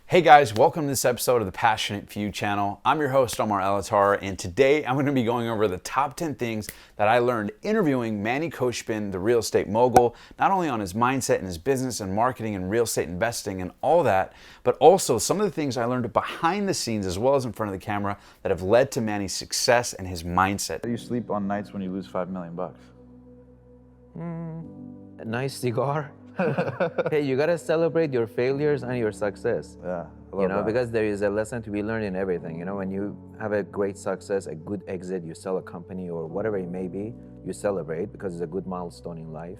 Hey guys, welcome to this episode of the Passionate Few channel. I'm your host, Omar Elattar, and today I'm going to be going over the top 10 things that I learned interviewing Manny Khoshbin, the real estate mogul, not only on his mindset and his business and marketing and real estate investing and all that, but also some of the things I learned behind the scenes as well as in front of the camera that have led to Manny's success and his mindset. How do you sleep on nights when you lose $5 million? A nice cigar. Hey, you gotta celebrate your failures and your success. Yeah, I love that. Because there is a lesson to be learned in everything. When you have a great success, a good exit, you sell a company or whatever it may be, you celebrate because it's a good milestone in life.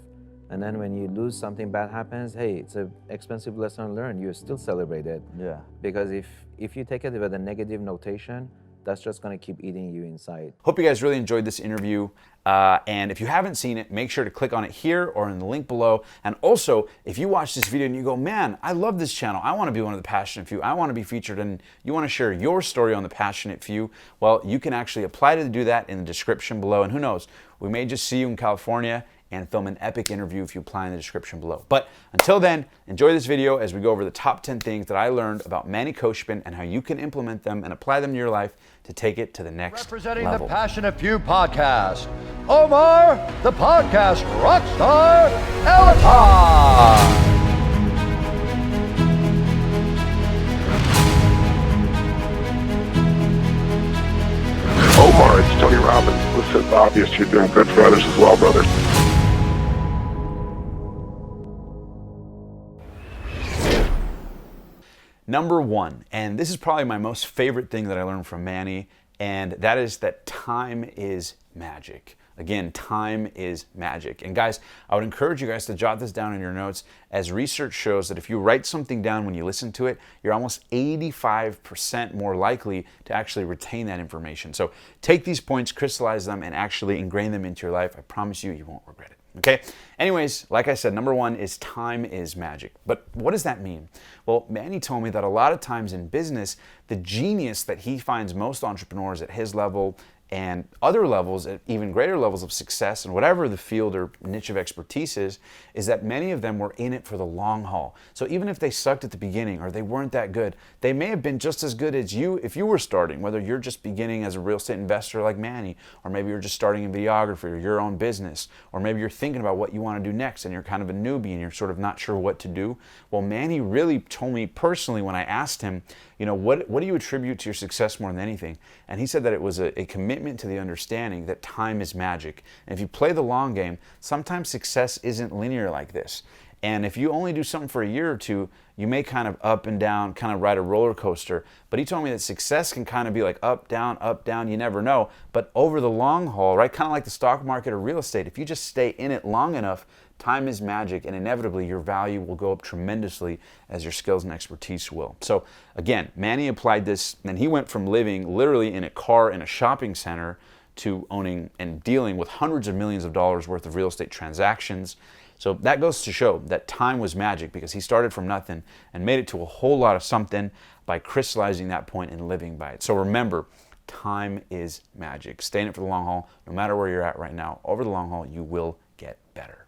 And then when you lose, something bad happens, hey, it's an expensive lesson learned. You still celebrate it. Yeah. Because if you take it with a negative notation, that's just gonna keep eating you inside. Hope you guys really enjoyed this interview. And if you haven't seen it, make sure to click on it here or in the link below. And also, if you watch this video and you go, man, I love this channel. I want to be one of the passionate few. I want to be featured and you want to share your story on the passionate few. Well, you can actually apply to do that in the description below. And who knows, we may just see you in California and film an epic interview if you apply in the description below. But until then, enjoy this video as we go over the top 10 things that I learned about Manny Khoshbin and how you can implement them and apply them to your life to take it to the next Representing level. the Passionate Few podcast, Omar, the podcast rockstar, Elattar. Omar, it's Tony Robbins. Listen, obvious you're doing good for others as well, brother. Number one, and this is probably my most favorite thing that I learned from Manny, and that is that time is magic. Again, time is magic. And guys, I would encourage you guys to jot this down in your notes, as research shows that if you write something down when you listen to it, you're almost 85% more likely to actually retain that information. So take these points, crystallize them, and actually ingrain them into your life. I promise you, you won't regret it. Okay? Anyways, like I said, number one is time is magic. But what does that mean? Well, Manny told me that a lot of times in business, the genius that he finds most entrepreneurs at his level and other levels, at even greater levels of success in whatever the field or niche of expertise is that many of them were in it for the long haul. So even if they sucked at the beginning or they weren't that good, they may have been just as good as you if you were starting, whether you're just beginning as a real estate investor like Manny, or maybe you're just starting in videography or your own business, or maybe you're thinking about what you want to do next and you're kind of a newbie and you're sort of not sure what to do. Well, Manny really told me personally when I asked him, what do you attribute to your success more than anything? And he said that it was a commitment to the understanding that time is magic. And if you play the long game, sometimes success isn't linear like this. And if you only do something for a year or two, you may kind of up and down, kind of ride a roller coaster. But he told me that success can kind of be like up, down, you never know. But over the long haul, right, kind of like the stock market or real estate, if you just stay in it long enough, time is magic, and inevitably your value will go up tremendously as your skills and expertise will. So again, Manny applied this, and he went from living literally in a car in a shopping center to owning and dealing with hundreds of millions of dollars worth of real estate transactions. So that goes to show that time was magic, because he started from nothing and made it to a whole lot of something by crystallizing that point and living by it. So remember, time is magic. Stay in it for the long haul. No matter where you're at right now, over the long haul, you will get better.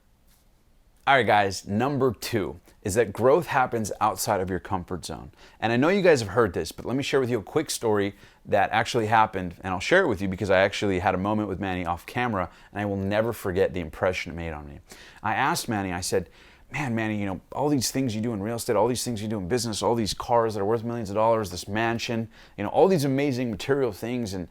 All right, guys, number two is that growth happens outside of your comfort zone. And I know you guys have heard this, but let me share with you a quick story that actually happened, and I'll share it with you because I actually had a moment with Manny off camera, and I will never forget the impression it made on me. I asked Manny, I said, man, Manny, all these things you do in real estate, all these things you do in business, all these cars that are worth millions of dollars, this mansion, all these amazing material things, and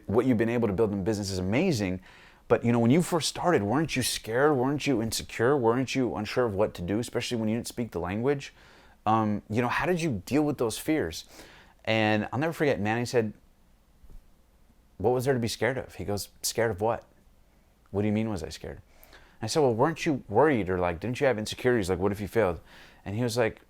what you've been able to build in business is amazing. But when you first started, weren't you scared? Weren't you insecure? Weren't you unsure of what to do, especially when you didn't speak the language? How did you deal with those fears? And I'll never forget, Manny said, what was there to be scared of? He goes, scared of what? What do you mean was I scared? And I said, well, weren't you worried, or didn't you have insecurities? What if you failed? And he was like,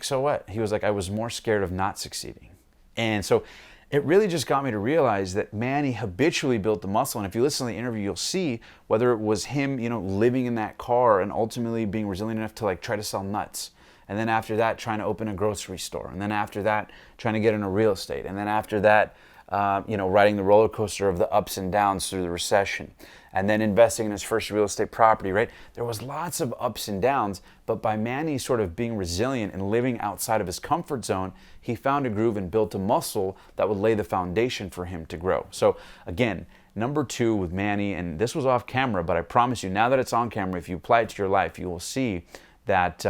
so what? He was like, I was more scared of not succeeding. And so it really just got me to realize that Manny habitually built the muscle. And if you listen to the interview, you'll see whether it was him, living in that car and ultimately being resilient enough to try to sell nuts. And then after that, trying to open a grocery store. And then after that, trying to get into real estate. And then after that, riding the roller coaster of the ups and downs through the recession, and then investing in his first real estate property, right? There was lots of ups and downs, but by Manny sort of being resilient and living outside of his comfort zone, he found a groove and built a muscle that would lay the foundation for him to grow. So again, number 2 with Manny, and this was off camera, but I promise you, now that it's on camera, if you apply it to your life, you will see that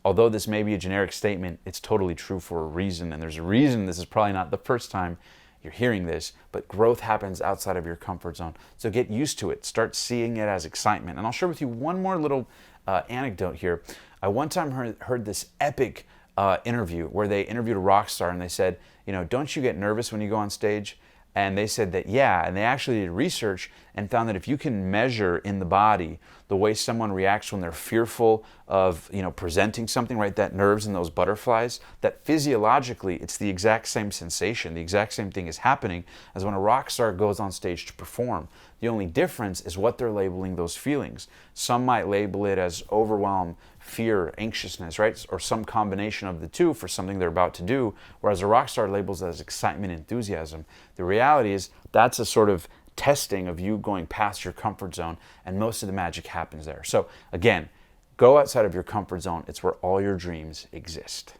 although this may be a generic statement, it's totally true for a reason, and there's a reason this is probably not the first time you're hearing this, but growth happens outside of your comfort zone. So get used to it. Start seeing it as excitement. And I'll share with you one more little anecdote here. I one time heard this epic interview where they interviewed a rock star, and they said, don't you get nervous when you go on stage? And they said that, yeah, and they actually did research and found that if you can measure in the body the way someone reacts when they're fearful of, presenting something, right, that nerves and those butterflies, that physiologically it's the exact same sensation, the exact same thing is happening as when a rock star goes on stage to perform. The only difference is what they're labeling those feelings. Some might label it as overwhelm, fear, anxiousness, right? Or some combination of the two for something they're about to do, whereas a rock star labels it as excitement, enthusiasm. The reality is that's a sort of testing of you going past your comfort zone, and most of the magic happens there. So again, go outside of your comfort zone. It's where all your dreams exist.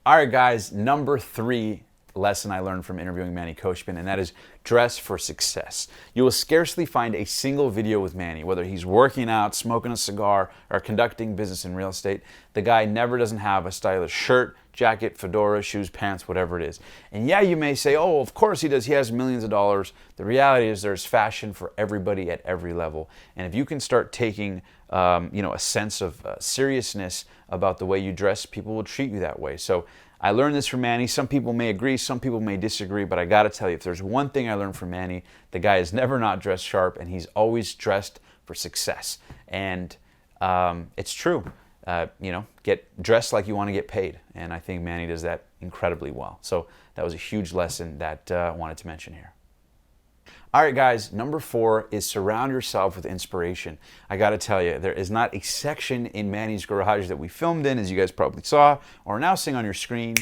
All right, guys, number 3 lesson I learned from interviewing Manny Khoshbin, and that is dress for success. You will scarcely find a single video with Manny, whether he's working out, smoking a cigar, or conducting business in real estate. The guy never doesn't have a stylish shirt, jacket, fedora, shoes, pants, whatever it is. And yeah, you may say, oh, of course he does. He has millions of dollars. The reality is there's fashion for everybody at every level. And if you can start taking a sense of seriousness about the way you dress, people will treat you that way. So I learned this from Manny. Some people may agree, some people may disagree, but I got to tell you, if there's one thing I learned from Manny, the guy is never not dressed sharp, and he's always dressed for success. And it's true. Get dressed like you want to get paid. And I think Manny does that incredibly well. So that was a huge lesson that I wanted to mention here. All right, guys, number 4 is surround yourself with inspiration. I got to tell you, there is not a section in Manny's garage that we filmed in, as you guys probably saw, or are now seeing on your screen,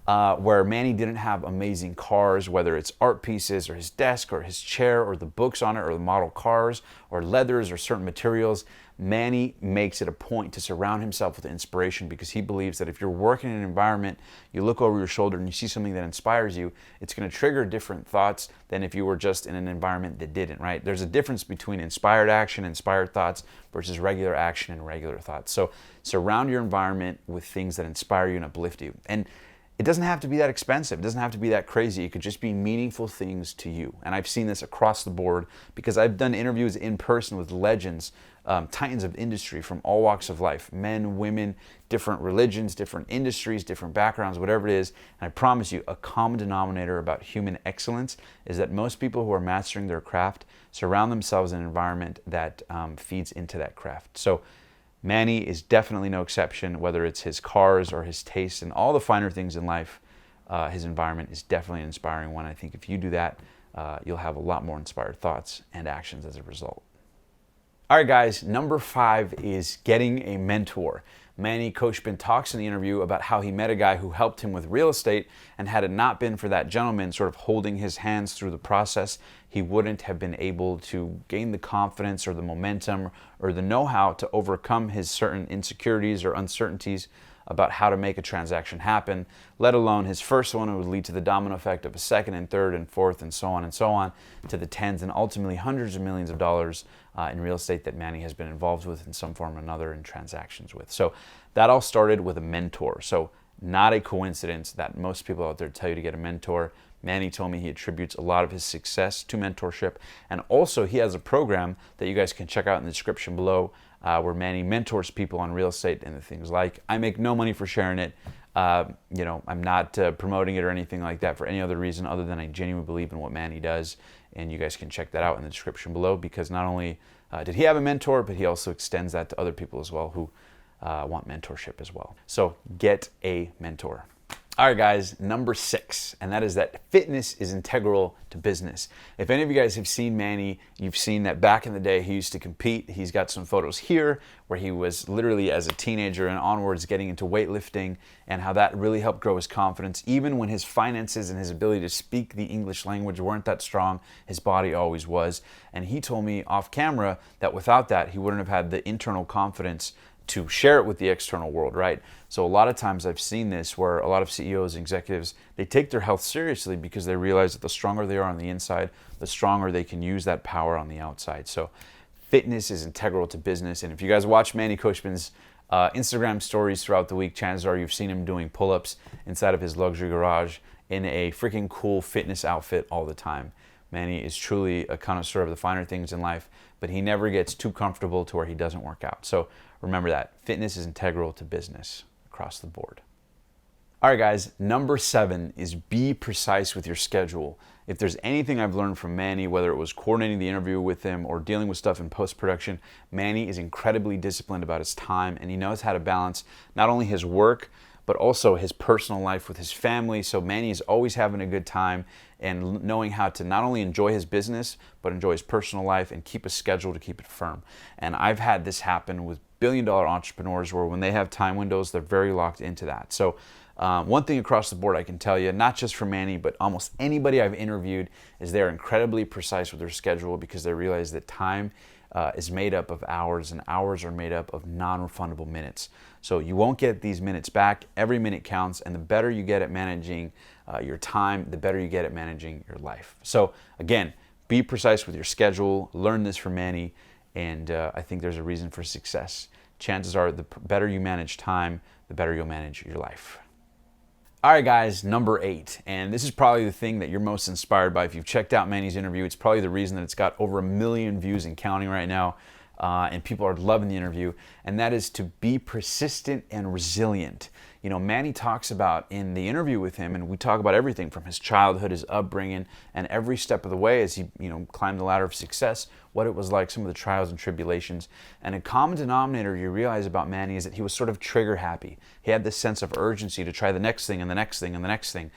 where Manny didn't have amazing cars, whether it's art pieces or his desk or his chair or the books on it or the model cars or leathers or certain materials. Manny makes it a point to surround himself with inspiration, because he believes that if you're working in an environment, you look over your shoulder and you see something that inspires you, it's going to trigger different thoughts than if you were just in an environment that didn't, right? There's a difference between inspired action, inspired thoughts versus regular action and regular thoughts. So surround your environment with things that inspire you and uplift you. And it doesn't have to be that expensive. It doesn't have to be that crazy. It could just be meaningful things to you. And I've seen this across the board because I've done interviews in person with legends, titans of industry from all walks of life, men, women, different religions, different industries, different backgrounds, whatever it is. And I promise you, a common denominator about human excellence is that most people who are mastering their craft surround themselves in an environment that feeds into that craft. So Manny is definitely no exception, whether it's his cars or his tastes and all the finer things in life. His environment is definitely an inspiring one. I think if you do that, you'll have a lot more inspired thoughts and actions as a result. All right, guys, number 5 is getting a mentor. Manny Khoshbin talks in the interview about how he met a guy who helped him with real estate, and had it not been for that gentleman sort of holding his hands through the process, he wouldn't have been able to gain the confidence or the momentum or the know-how to overcome his certain insecurities or uncertainties about how to make a transaction happen, let alone his first one. It would lead to the domino effect of a second and third and fourth and so on, to the tens and ultimately hundreds of millions of dollars in real estate that Manny has been involved with in some form or another in transactions with. So that all started with a mentor. So not a coincidence that most people out there tell you to get a mentor. Manny told me he attributes a lot of his success to mentorship, and also he has a program that you guys can check out in the description below, where Manny mentors people on real estate and the things like. I make no money for sharing it. I'm not promoting it or anything like that for any other reason other than I genuinely believe in what Manny does, and you guys can check that out in the description below, because not only did he have a mentor, but he also extends that to other people as well who want mentorship as well. So get a mentor. All right, guys, number 6, and that is that fitness is integral to business. If any of you guys have seen Manny, you've seen that back in the day he used to compete. He's got some photos here where he was literally as a teenager and onwards getting into weightlifting, and how that really helped grow his confidence. Even when his finances and his ability to speak the English language weren't that strong, his body always was. And he told me off camera that without that, he wouldn't have had the internal confidence to share it with the external world, right? So a lot of times I've seen this where a lot of CEOs and executives, they take their health seriously because they realize that the stronger they are on the inside, the stronger they can use that power on the outside. So fitness is integral to business. And if you guys watch Manny Khoshbin's Instagram stories throughout the week, chances are you've seen him doing pull-ups inside of his luxury garage in a freaking cool fitness outfit all the time. Manny is truly a connoisseur of the finer things in life, but he never gets too comfortable to where he doesn't work out. So remember that. Fitness is integral to business across the board. All right, guys, number 7 is be precise with your schedule. If there's anything I've learned from Manny, whether it was coordinating the interview with him or dealing with stuff in post-production, Manny is incredibly disciplined about his time, and he knows how to balance not only his work, but also his personal life with his family. So Manny is always having a good time and knowing how to not only enjoy his business, but enjoy his personal life and keep a schedule to keep it firm. And I've had this happen with billion-dollar entrepreneurs where when they have time windows, they're very locked into that. So one thing across the board I can tell you, not just for Manny, but almost anybody I've interviewed, is they're incredibly precise with their schedule because they realize that time is made up of hours, and hours are made up of non-refundable minutes. So you won't get these minutes back. Every minute counts, and the better you get at managing your time, the better you get at managing your life. So again, be precise with your schedule. Learn this from Manny, and I think there's a reason for success. Chances are the better you manage time, the better you'll manage your life. All right, guys, number 8, and this is probably the thing that you're most inspired by. If you've checked out Manny's interview, it's probably the reason that it's got over 1 million views and counting right now, and people are loving the interview, and that is to be persistent and resilient. You know, Manny talks about in the interview with him, and we talk about everything from his childhood, his upbringing, and every step of the way as he, climbed the ladder of success, what it was like, some of the trials and tribulations. And a common denominator you realize about Manny is that he was sort of trigger happy. He had this sense of urgency to try the next thing and the next thing and the next thing.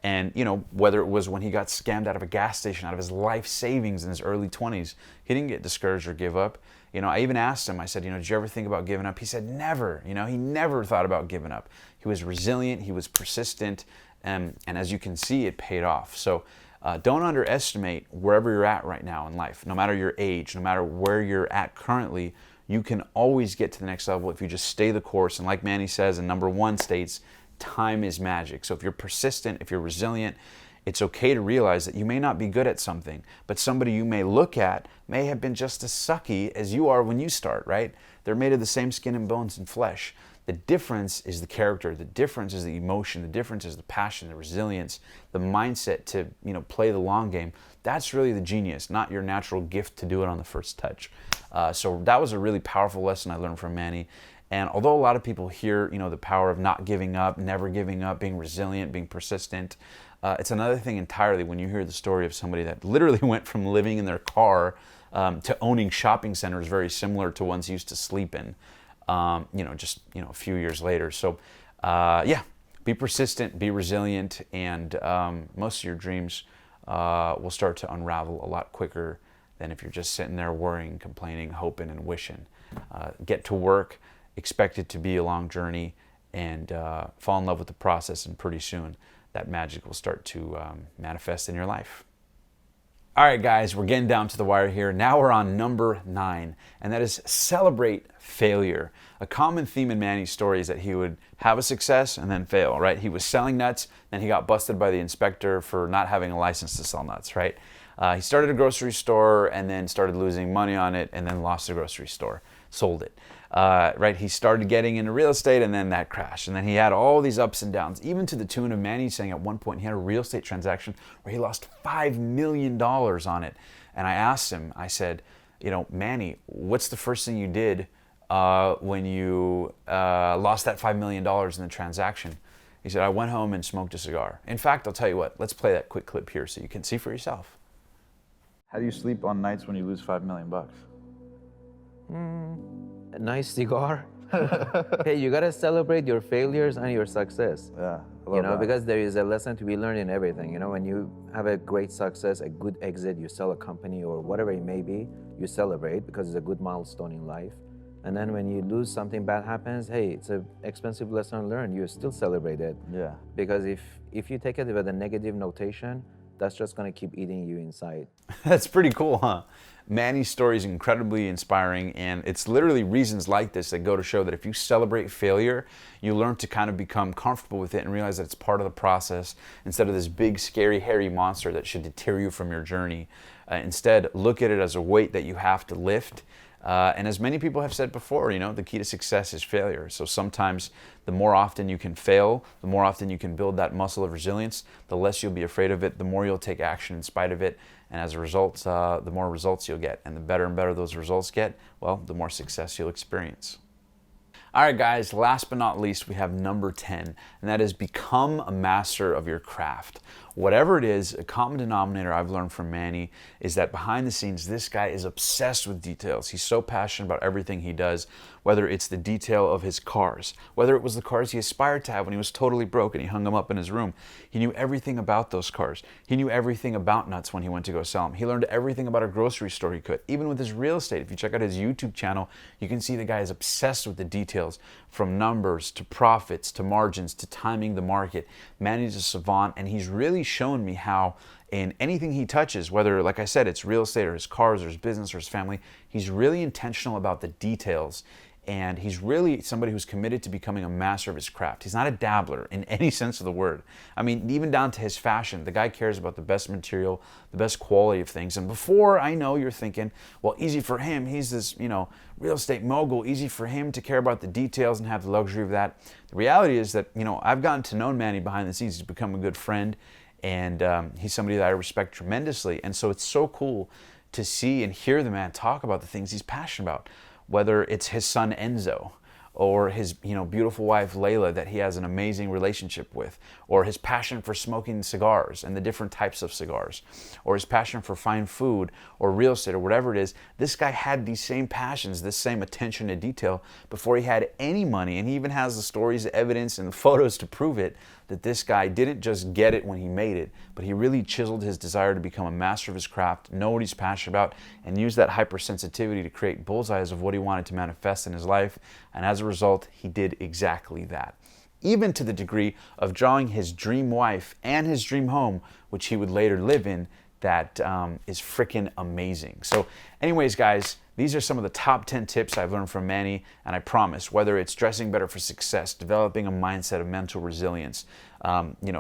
And, whether it was when he got scammed out of a gas station, out of his life savings in his early 20s, he didn't get discouraged or give up. I even asked him, I said, did you ever think about giving up? He said, never. He never thought about giving up. He was resilient, he was persistent, and as you can see, it paid off. So don't underestimate wherever you're at right now in life. No matter your age, no matter where you're at currently, you can always get to the next level if you just stay the course. And like Manny says, and number 1 states, time is magic. So if you're persistent, if you're resilient, it's okay to realize that you may not be good at something, but somebody you may look at may have been just as sucky as you are when you start, right? They're made of the same skin and bones and flesh. The difference is the character, the difference is the emotion, the difference is the passion, the resilience, the mindset to, play the long game. That's really the genius, not your natural gift to do it on the first touch. So that was a really powerful lesson I learned from Manny. And although a lot of people hear, the power of not giving up, never giving up, being resilient, being persistent, it's another thing entirely when you hear the story of somebody that literally went from living in their car to owning shopping centers very similar to ones he used to sleep in, just a few years later. So, be persistent, be resilient, and most of your dreams will start to unravel a lot quicker than if you're just sitting there worrying, complaining, hoping, and wishing. Get to work, expect it to be a long journey, and fall in love with the process, and pretty soon that magic will start to manifest in your life. All right, guys, we're getting down to the wire here. Now we're on number 9, and that is celebrate failure. A common theme in Manny's story is that he would have a success and then fail, right? He was selling nuts, then he got busted by the inspector for not having a license to sell nuts, right? He started a grocery store and then started losing money on it and then lost the grocery store, sold it. Right? He started getting into real estate and then that crashed. And then he had all these ups and downs, even to the tune of Manny saying at one point he had a real estate transaction where he lost $5 million on it. And I asked him, I said, Manny, what's the first thing you did when you lost that $5 million in the transaction? He said, I went home and smoked a cigar. In fact, I'll tell you what, let's play that quick clip here so you can see for yourself. How do you sleep on nights when you lose $5 million? A nice cigar Hey, you gotta celebrate your failures and your success. Yeah, I You love know, that. because there is a lesson to be learned in everything. You know, when you have a great success, a good exit, you sell a company or whatever it may be, you celebrate because it's a good milestone in life. And then when you lose, something bad happens, hey, it's an expensive lesson learned. You still celebrate it. Yeah. Because if you take it with a negative notation, that's just gonna keep eating you inside. That's pretty cool, huh? Manny's story is incredibly inspiring, and it's literally reasons like this that go to show that if you celebrate failure, you learn to kind of become comfortable with it and realize that it's part of the process instead of this big, scary, hairy monster that should deter you from your journey. Instead, look at it as a weight that you have to lift. And as many people have said before, you know, the key to success is failure. So sometimes the more often you can fail, the more often you can build that muscle of resilience, the less you'll be afraid of it, the more you'll take action in spite of it. And as a result, the more results you'll get. And the better and better those results get, well, the more success you'll experience. All right, guys, last but not least, we have number 10, and that is become a master of your craft. Whatever it is, a common denominator I've learned from Manny is that behind the scenes, this guy is obsessed with details. He's so passionate about everything he does, whether it's the detail of his cars, whether it was the cars he aspired to have when he was totally broke and he hung them up in his room. He knew everything about those cars. He knew everything about nuts when he went to go sell them. He learned everything about a grocery store he could. Even with his real estate, if you check out his YouTube channel, you can see the guy is obsessed with the details, from numbers to profits to margins to timing the market. Manny's a savant, and he's really shown me how in anything he touches, whether, like I said, it's real estate or his cars or his business or his family, he's really intentional about the details. And he's really somebody who's committed to becoming a master of his craft. He's not a dabbler in any sense of the word. I mean, even down to his fashion, the guy cares about the best material, the best quality of things. And before, I know you're thinking, well, easy for him. He's this, you know, real estate mogul. Easy for him to care about the details and have the luxury of that. The reality is that, you know, I've gotten to know Manny behind the scenes. He's become a good friend, and he's somebody that I respect tremendously. And so it's so cool to see and hear the man talk about the things he's passionate about. Whether it's his son Enzo, or his beautiful wife Layla that he has an amazing relationship with, or his passion for smoking cigars and the different types of cigars, or his passion for fine food or real estate or whatever it is. This guy had these same passions, this same attention to detail before he had any money, and he even has the stories, the evidence, and the photos to prove it, that this guy didn't just get it when he made it, but he really chiseled his desire to become a master of his craft, know what he's passionate about, and use that hypersensitivity to create bullseyes of what he wanted to manifest in his life. And as a result, he did exactly that. Even to the degree of drawing his dream wife and his dream home, which he would later live in, that is freaking amazing. So anyways, guys, these are some of the top 10 tips I've learned from Manny, and I promise, whether it's dressing better for success, developing a mindset of mental resilience,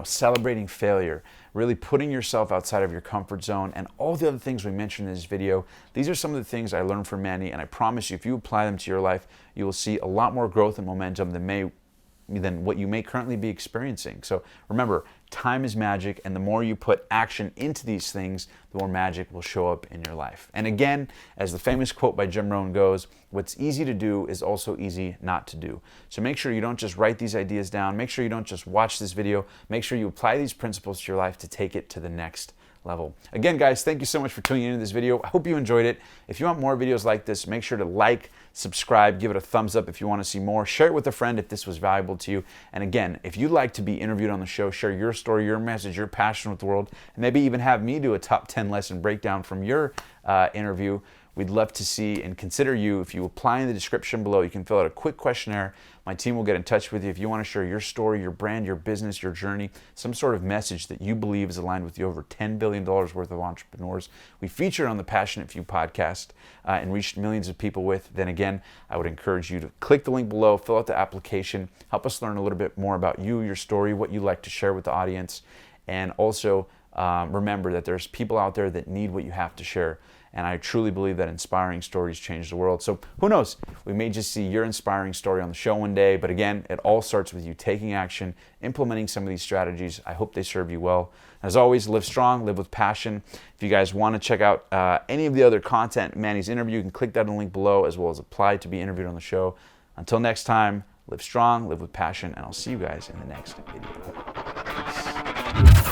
celebrating failure, really putting yourself outside of your comfort zone, and all the other things we mentioned in this video, these are some of the things I learned from Manny, and I promise you, if you apply them to your life, you will see a lot more growth and momentum than what you may currently be experiencing. So remember, time is magic, and the more you put action into these things, the more magic will show up in your life. And again, as the famous quote by Jim Rohn goes, what's easy to do is also easy not to do. So make sure you don't just write these ideas down. Make sure you don't just watch this video. Make sure you apply these principles to your life to take it to the next level. Again, guys, thank you so much for tuning into this video. I hope you enjoyed it. If you want more videos like this, make sure to like, subscribe, give it a thumbs up if you want to see more. Share it with a friend if this was valuable to you. And again, if you'd like to be interviewed on the show, share your story, your message, your passion with the world, and maybe even have me do a top 10 lesson breakdown from your interview, we'd love to see and consider you. If you apply in the description below, you can fill out a quick questionnaire. My team will get in touch with you if you want to share your story, your brand, your business, your journey, some sort of message that you believe is aligned with the over $10 billion worth of entrepreneurs we featured on the Passionate Few podcast and reached millions of people with. Then again, I would encourage you to click the link below, fill out the application, help us learn a little bit more about you, your story, what you like to share with the audience, and also remember that there's people out there that need what you have to share. And I truly believe that inspiring stories change the world. So who knows? We may just see your inspiring story on the show one day. But again, it all starts with you taking action, implementing some of these strategies. I hope they serve you well. As always, live strong, live with passion. If you guys want to check out any of the other content, Manny's interview, you can click that link below, as well as apply to be interviewed on the show. Until next time, live strong, live with passion, and I'll see you guys in the next video.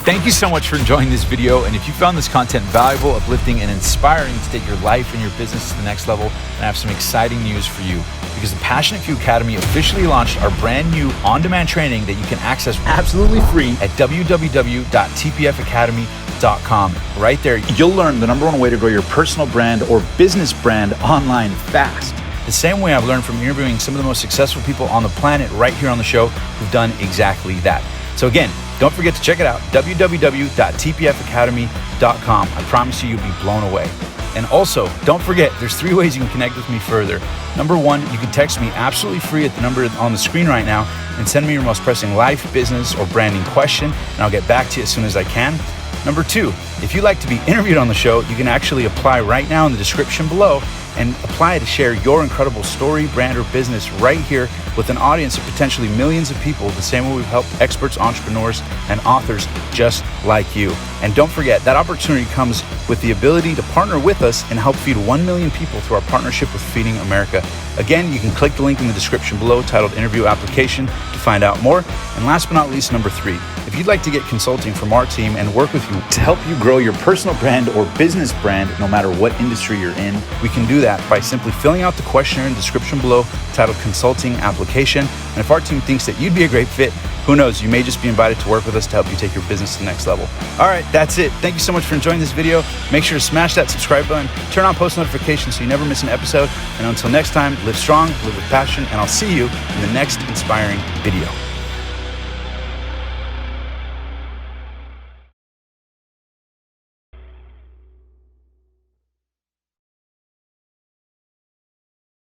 Peace. Thank you so much for enjoying this video. And if you found this content valuable, uplifting, and inspiring to take your life and your business to the next level, then I have some exciting news for you. Because the Passionate Few Academy officially launched our brand new on-demand training that you can access absolutely free at www.tpfacademy.com. Right there, you'll learn the #1 way to grow your personal brand or business brand online fast. The same way I've learned from interviewing some of the most successful people on the planet right here on the show who've done exactly that. So again, don't forget to check it out, www.tpfacademy.com. I promise you'll be blown away. And also, don't forget, there's 3 ways you can connect with me further. #1, you can text me absolutely free at the number on the screen right now and send me your most pressing life, business, or branding question, and I'll get back to you as soon as I can. #2, if you'd like to be interviewed on the show, you can actually apply right now in the description below and apply to share your incredible story, brand, or business right here with an audience of potentially millions of people, the same way we've helped experts, entrepreneurs, and authors just like you. And don't forget, that opportunity comes with the ability to partner with us and help feed 1 million people through our partnership with Feeding America. Again, you can click the link in the description below titled Interview Application to find out more. And last but not least, #3, if you'd like to get consulting from our team and work with you to help you grow your personal brand or business brand, no matter what industry you're in, we can do that by simply filling out the questionnaire in the description below titled Consulting Application. And if our team thinks that you'd be a great fit, who knows, you may just be invited to work with us to help you take your business to the next level. All right, that's it. Thank you so much for enjoying this video. Make sure to smash that subscribe button, turn on post notifications so you never miss an episode. And until next time, live strong, live with passion, and I'll see you in the next inspiring video.